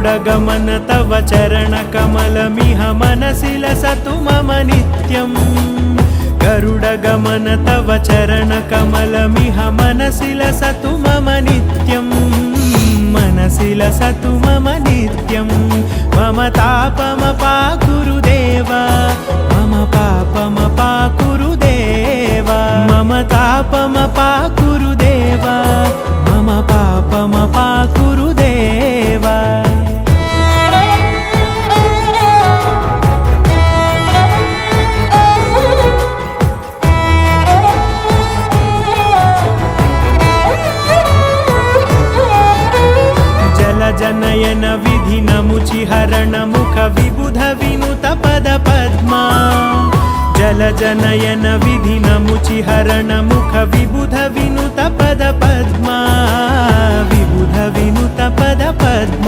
गरुडगमन तव चरणकमलमिह मनसि लसतु मम नित्यम् गरुडगमन तव चरणकमलमिह मनसि लसतु मम नित्यम् मनसि लसतु मम नित्यम् मम तापमपाकुरुदेव मम पापमपाकुरुदेव मम तापमपाकुरुदेव मम पापमपाकुरुदेव जनयन विधिनमुचिहरण मुख विबुध विनुत पद पद्मा जलजनयन विधिनमुचिहरण मुख विबुध विनुत पद पद्मा विबुध विनुत पद पद्मा।